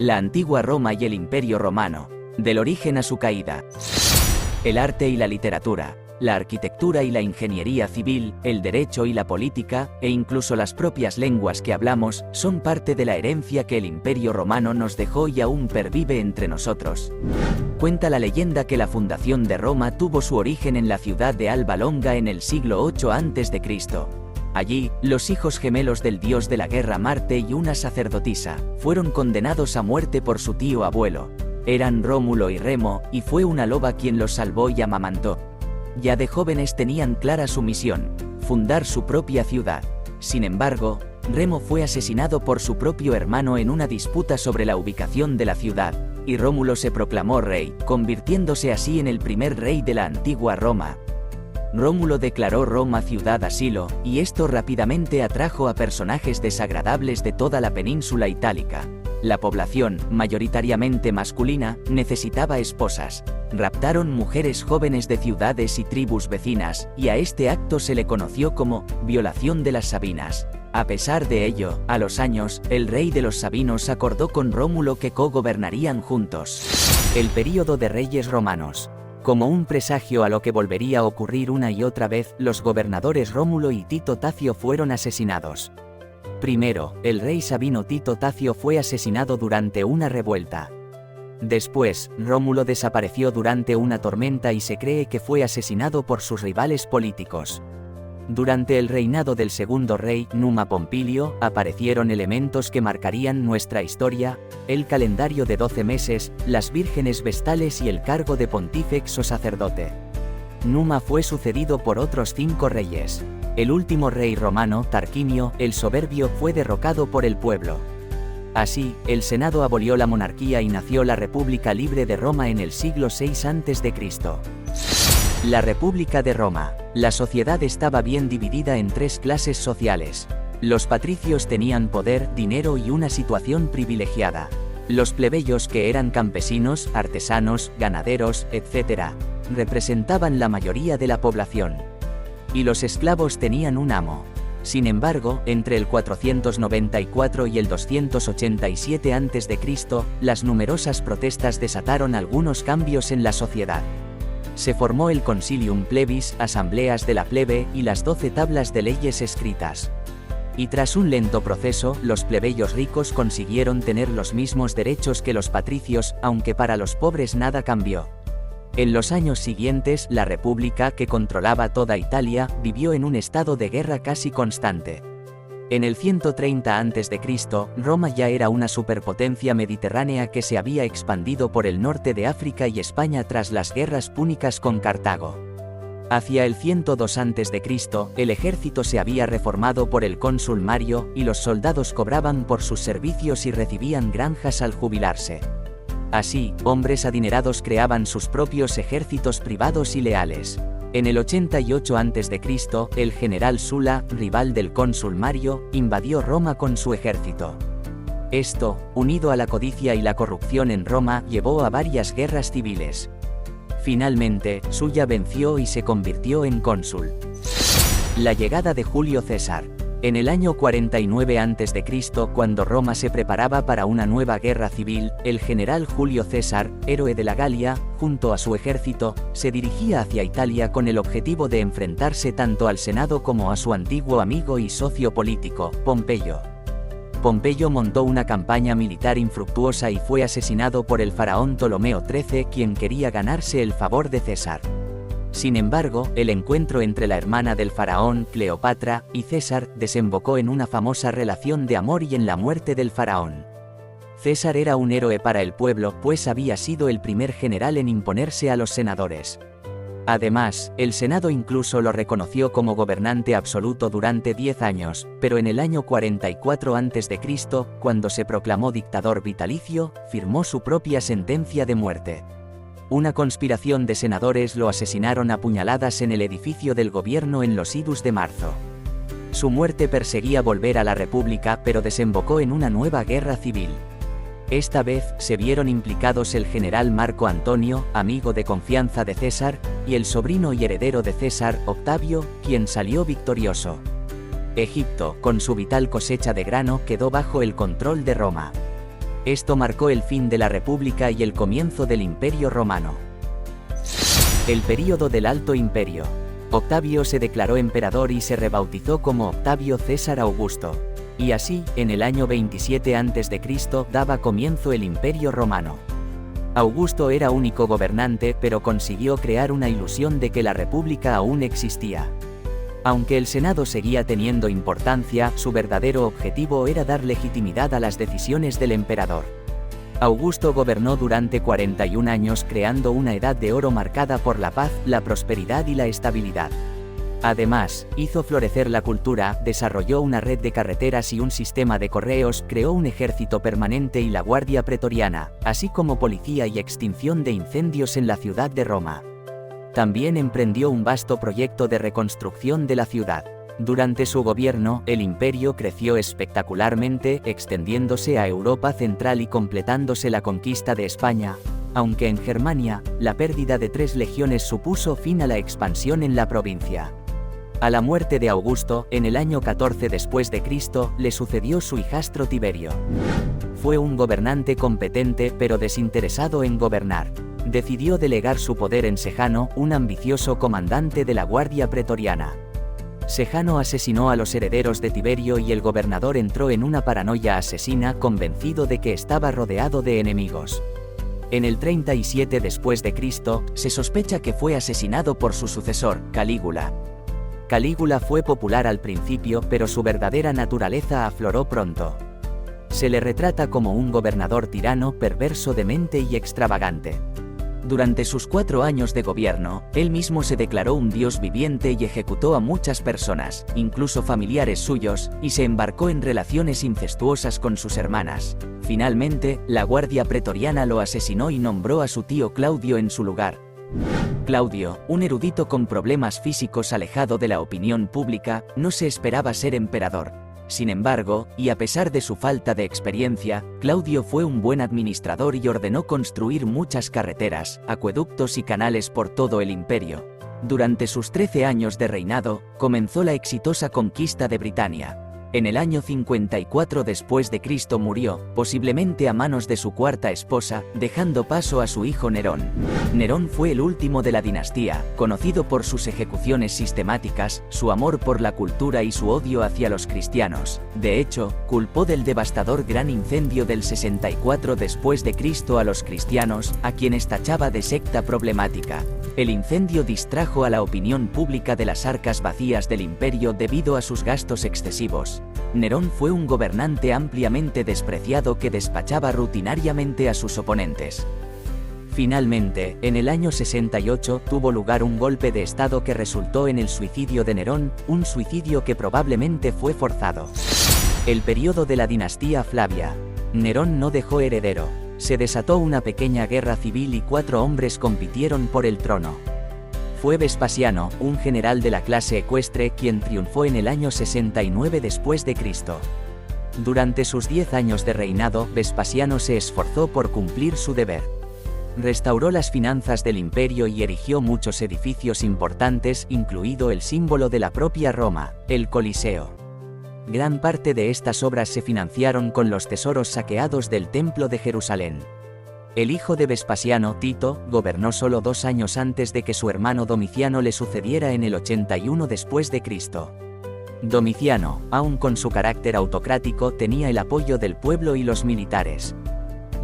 La antigua Roma y el Imperio Romano, del origen a su caída. El arte y la literatura, la arquitectura y la ingeniería civil, el derecho y la política, e incluso las propias lenguas que hablamos, son parte de la herencia que el Imperio Romano nos dejó y aún pervive entre nosotros. Cuenta la leyenda que la fundación de Roma tuvo su origen en la ciudad de Alba Longa en el siglo VIII a.C. Allí, los hijos gemelos del dios de la guerra Marte y una sacerdotisa, fueron condenados a muerte por su tío abuelo. Eran Rómulo y Remo, y fue una loba quien los salvó y amamantó. Ya de jóvenes tenían clara su misión: fundar su propia ciudad. Sin embargo, Remo fue asesinado por su propio hermano en una disputa sobre la ubicación de la ciudad, y Rómulo se proclamó rey, convirtiéndose así en el primer rey de la antigua Roma. Rómulo declaró Roma ciudad asilo, y esto rápidamente atrajo a personajes desagradables de toda la península itálica. La población, mayoritariamente masculina, necesitaba esposas. Raptaron mujeres jóvenes de ciudades y tribus vecinas, y a este acto se le conoció como violación de las Sabinas. A pesar de ello, a los años, el rey de los Sabinos acordó con Rómulo que co-gobernarían juntos. El período de reyes romanos. Como un presagio a lo que volvería a ocurrir una y otra vez, los gobernadores Rómulo y Tito Tacio fueron asesinados. Primero, el rey sabino Tito Tacio fue asesinado durante una revuelta. Después, Rómulo desapareció durante una tormenta y se cree que fue asesinado por sus rivales políticos. Durante el reinado del segundo rey, Numa Pompilio, aparecieron elementos que marcarían nuestra historia: el calendario de 12 meses, las vírgenes vestales y el cargo de pontífex o sacerdote. Numa fue sucedido por otros 5 reyes. El último rey romano, Tarquinio, el soberbio, fue derrocado por el pueblo. Así, el Senado abolió la monarquía y nació la República Libre de Roma en el siglo VI a.C. La República de Roma. La sociedad estaba bien dividida en 3 clases sociales. Los patricios tenían poder, dinero y una situación privilegiada. Los plebeyos, que eran campesinos, artesanos, ganaderos, etc., representaban la mayoría de la población. Y los esclavos tenían un amo. Sin embargo, entre el 494 y el 287 a.C., las numerosas protestas desataron algunos cambios en la sociedad. Se formó el Concilium Plebis, asambleas de la plebe, y las 12 tablas de leyes escritas. Y tras un lento proceso, los plebeyos ricos consiguieron tener los mismos derechos que los patricios, aunque para los pobres nada cambió. En los años siguientes, la República, que controlaba toda Italia, vivió en un estado de guerra casi constante. En el 130 a.C., Roma ya era una superpotencia mediterránea que se había expandido por el norte de África y España tras las guerras púnicas con Cartago. Hacia el 102 a.C., el ejército se había reformado por el cónsul Mario, y los soldados cobraban por sus servicios y recibían granjas al jubilarse. Así, hombres adinerados creaban sus propios ejércitos privados y leales. En el 88 a.C., el general Sula, rival del cónsul Mario, invadió Roma con su ejército. Esto, unido a la codicia y la corrupción en Roma, llevó a varias guerras civiles. Finalmente, Sulla venció y se convirtió en cónsul. La llegada de Julio César. En el año 49 a.C., cuando Roma se preparaba para una nueva guerra civil, el general Julio César, héroe de la Galia, junto a su ejército, se dirigía hacia Italia con el objetivo de enfrentarse tanto al Senado como a su antiguo amigo y socio político, Pompeyo. Pompeyo montó una campaña militar infructuosa y fue asesinado por el faraón Ptolomeo XIII, quien quería ganarse el favor de César. Sin embargo, el encuentro entre la hermana del faraón, Cleopatra, y César, desembocó en una famosa relación de amor y en la muerte del faraón. César era un héroe para el pueblo, pues había sido el primer general en imponerse a los senadores. Además, el Senado incluso lo reconoció como gobernante absoluto durante 10 años, pero en el año 44 a.C., cuando se proclamó dictador vitalicio, firmó su propia sentencia de muerte. Una conspiración de senadores lo asesinaron a puñaladas en el edificio del gobierno en los idus de marzo. Su muerte perseguía volver a la República, pero desembocó en una nueva guerra civil. Esta vez, se vieron implicados el general Marco Antonio, amigo de confianza de César, y el sobrino y heredero de César, Octavio, quien salió victorioso. Egipto, con su vital cosecha de grano, quedó bajo el control de Roma. Esto marcó el fin de la República y el comienzo del Imperio Romano. El período del Alto Imperio. Octavio se declaró emperador y se rebautizó como Octavio César Augusto. Y así, en el año 27 a.C., daba comienzo el Imperio Romano. Augusto era único gobernante, pero consiguió crear una ilusión de que la República aún existía. Aunque el Senado seguía teniendo importancia, su verdadero objetivo era dar legitimidad a las decisiones del emperador. Augusto gobernó durante 41 años creando una edad de oro marcada por la paz, la prosperidad y la estabilidad. Además, hizo florecer la cultura, desarrolló una red de carreteras y un sistema de correos, creó un ejército permanente y la Guardia Pretoriana, así como policía y extinción de incendios en la ciudad de Roma. También emprendió un vasto proyecto de reconstrucción de la ciudad. Durante su gobierno, el imperio creció espectacularmente, extendiéndose a Europa Central y completándose la conquista de España, aunque en Germania, la pérdida de 3 legiones supuso fin a la expansión en la provincia. A la muerte de Augusto, en el año 14 después de Cristo, le sucedió su hijastro Tiberio. Fue un gobernante competente pero desinteresado en gobernar. Decidió delegar su poder en Sejano, un ambicioso comandante de la Guardia Pretoriana. Sejano asesinó a los herederos de Tiberio y el gobernador entró en una paranoia asesina convencido de que estaba rodeado de enemigos. En el 37 después de Cristo, se sospecha que fue asesinado por su sucesor, Calígula. Calígula fue popular al principio, pero su verdadera naturaleza afloró pronto. Se le retrata como un gobernador tirano, perverso de mente y extravagante. Durante sus 4 años de gobierno, él mismo se declaró un dios viviente y ejecutó a muchas personas, incluso familiares suyos, y se embarcó en relaciones incestuosas con sus hermanas. Finalmente, la Guardia Pretoriana lo asesinó y nombró a su tío Claudio en su lugar. Claudio, un erudito con problemas físicos alejado de la opinión pública, no se esperaba ser emperador. Sin embargo, y a pesar de su falta de experiencia, Claudio fue un buen administrador y ordenó construir muchas carreteras, acueductos y canales por todo el imperio. Durante sus 13 años de reinado, comenzó la exitosa conquista de Britania. En el año 54 después de Cristo murió, posiblemente a manos de su cuarta esposa, dejando paso a su hijo Nerón. Nerón fue el último de la dinastía, conocido por sus ejecuciones sistemáticas, su amor por la cultura y su odio hacia los cristianos. De hecho, culpó del devastador gran incendio del 64 después de Cristo a los cristianos, a quienes tachaba de secta problemática. El incendio distrajo a la opinión pública de las arcas vacías del imperio debido a sus gastos excesivos. Nerón fue un gobernante ampliamente despreciado que despachaba rutinariamente a sus oponentes. Finalmente, en el año 68 tuvo lugar un golpe de estado que resultó en el suicidio de Nerón, un suicidio que probablemente fue forzado. El período de la dinastía Flavia. Nerón no dejó heredero. Se desató una pequeña guerra civil y 4 hombres compitieron por el trono. Fue Vespasiano, un general de la clase ecuestre, quien triunfó en el año 69 después de Cristo. Durante sus 10 años de reinado, Vespasiano se esforzó por cumplir su deber. Restauró las finanzas del imperio y erigió muchos edificios importantes, incluido el símbolo de la propia Roma, el Coliseo. Gran parte de estas obras se financiaron con los tesoros saqueados del Templo de Jerusalén. El hijo de Vespasiano, Tito, gobernó solo 2 años antes de que su hermano Domiciano le sucediera en el 81 después de Cristo. Domiciano, aun con su carácter autocrático, tenía el apoyo del pueblo y los militares.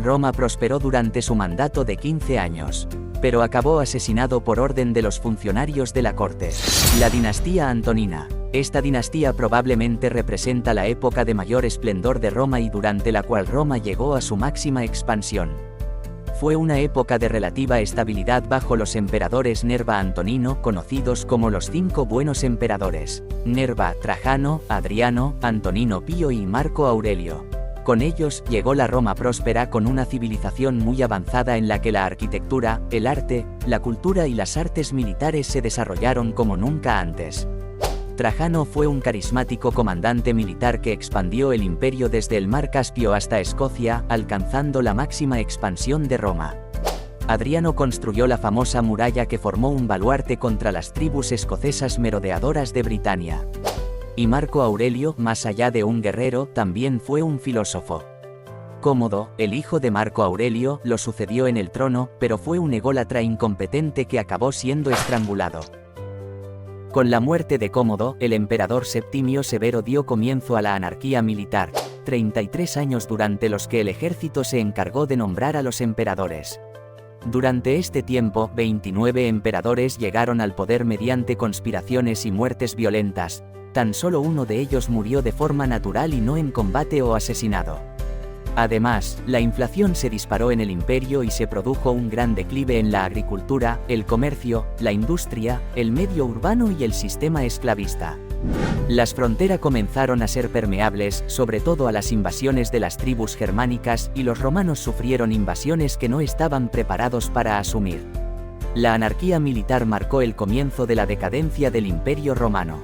Roma prosperó durante su mandato de 15 años, pero acabó asesinado por orden de los funcionarios de la corte. La dinastía Antonina. Esta dinastía probablemente representa la época de mayor esplendor de Roma y durante la cual Roma llegó a su máxima expansión. Fue una época de relativa estabilidad bajo los emperadores Nerva Antonino, conocidos como los 5 buenos emperadores: Nerva, Trajano, Adriano, Antonino Pío y Marco Aurelio. Con ellos, llegó la Roma próspera con una civilización muy avanzada en la que la arquitectura, el arte, la cultura y las artes militares se desarrollaron como nunca antes. Trajano fue un carismático comandante militar que expandió el imperio desde el mar Caspio hasta Escocia, alcanzando la máxima expansión de Roma. Adriano construyó la famosa muralla que formó un baluarte contra las tribus escocesas merodeadoras de Britania. Y Marco Aurelio, más allá de un guerrero, también fue un filósofo. Cómodo, el hijo de Marco Aurelio, lo sucedió en el trono, pero fue un ególatra incompetente que acabó siendo estrangulado. Con la muerte de Cómodo, el emperador Septimio Severo dio comienzo a la anarquía militar, 33 años durante los que el ejército se encargó de nombrar a los emperadores. Durante este tiempo, 29 emperadores llegaron al poder mediante conspiraciones y muertes violentas. Tan solo uno de ellos murió de forma natural y no en combate o asesinado. Además, la inflación se disparó en el imperio y se produjo un gran declive en la agricultura, el comercio, la industria, el medio urbano y el sistema esclavista. Las fronteras comenzaron a ser permeables, sobre todo a las invasiones de las tribus germánicas, y los romanos sufrieron invasiones que no estaban preparados para asumir. La anarquía militar marcó el comienzo de la decadencia del Imperio Romano.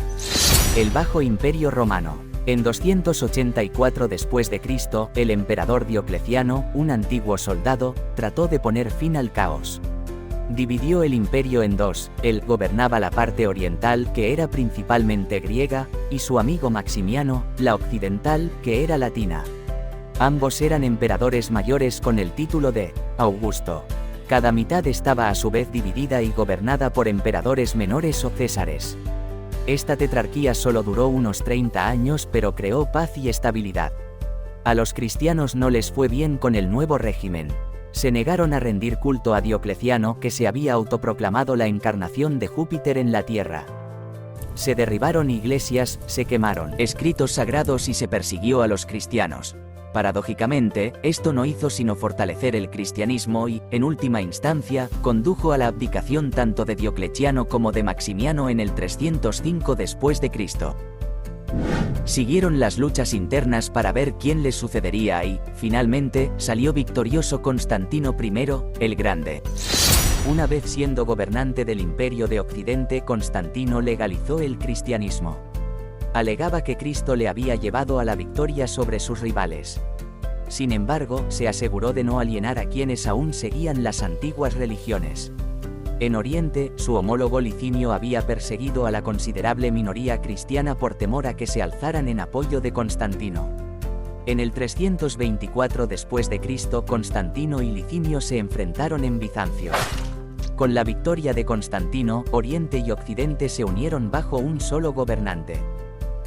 El Bajo Imperio Romano. En 284 después de Cristo, el emperador Diocleciano, un antiguo soldado, trató de poner fin al caos. Dividió el imperio en dos, él gobernaba la parte oriental, que era principalmente griega, y su amigo Maximiano, la occidental, que era latina. Ambos eran emperadores mayores con el título de Augusto. Cada mitad estaba a su vez dividida y gobernada por emperadores menores o césares. Esta tetrarquía solo duró unos 30 años, pero creó paz y estabilidad. A los cristianos no les fue bien con el nuevo régimen. Se negaron a rendir culto a Diocleciano, que se había autoproclamado la encarnación de Júpiter en la tierra. Se derribaron iglesias, se quemaron escritos sagrados y se persiguió a los cristianos. Paradójicamente, esto no hizo sino fortalecer el cristianismo y, en última instancia, condujo a la abdicación tanto de Diocleciano como de Maximiano en el 305 después de Cristo. Siguieron las luchas internas para ver quién les sucedería y, finalmente, salió victorioso Constantino I, el Grande. Una vez siendo gobernante del Imperio de Occidente, Constantino legalizó el cristianismo. Alegaba que Cristo le había llevado a la victoria sobre sus rivales. Sin embargo, se aseguró de no alienar a quienes aún seguían las antiguas religiones. En Oriente, su homólogo Licinio había perseguido a la considerable minoría cristiana por temor a que se alzaran en apoyo de Constantino. En el 324 después de Cristo, Constantino y Licinio se enfrentaron en Bizancio. Con la victoria de Constantino, Oriente y Occidente se unieron bajo un solo gobernante.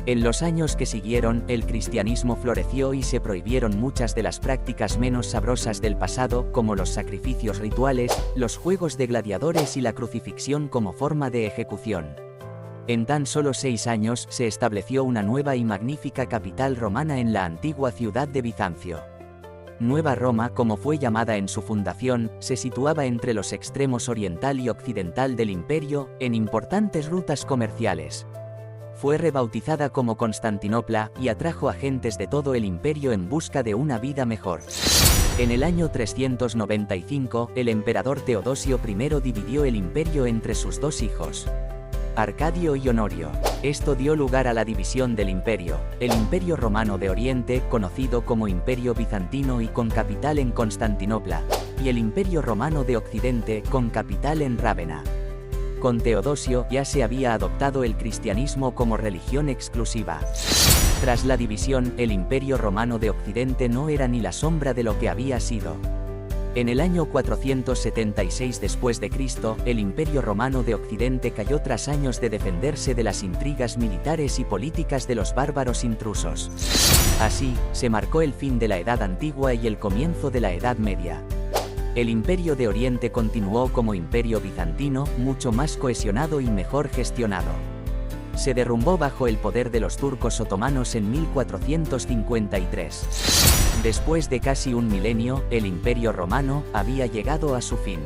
En los años que siguieron, el cristianismo floreció y se prohibieron muchas de las prácticas menos sabrosas del pasado, como los sacrificios rituales, los juegos de gladiadores y la crucifixión como forma de ejecución. En tan solo 6 años se estableció una nueva y magnífica capital romana en la antigua ciudad de Bizancio. Nueva Roma, como fue llamada en su fundación, se situaba entre los extremos oriental y occidental del imperio, en importantes rutas comerciales. Fue rebautizada como Constantinopla y atrajo a gentes de todo el imperio en busca de una vida mejor. En el año 395, el emperador Teodosio I dividió el imperio entre sus dos hijos, Arcadio y Honorio. Esto dio lugar a la división del imperio, el Imperio Romano de Oriente, conocido como Imperio Bizantino y con capital en Constantinopla, y el Imperio Romano de Occidente, con capital en Rávena. Con Teodosio ya se había adoptado el cristianismo como religión exclusiva. Tras la división, el Imperio Romano de Occidente no era ni la sombra de lo que había sido. En el año 476 después de Cristo, el Imperio Romano de Occidente cayó tras años de defenderse de las intrigas militares y políticas de los bárbaros intrusos. Así, se marcó el fin de la Edad Antigua y el comienzo de la Edad Media. El Imperio de Oriente continuó como Imperio Bizantino, mucho más cohesionado y mejor gestionado. Se derrumbó bajo el poder de los turcos otomanos en 1453. Después de casi un milenio, el Imperio Romano había llegado a su fin.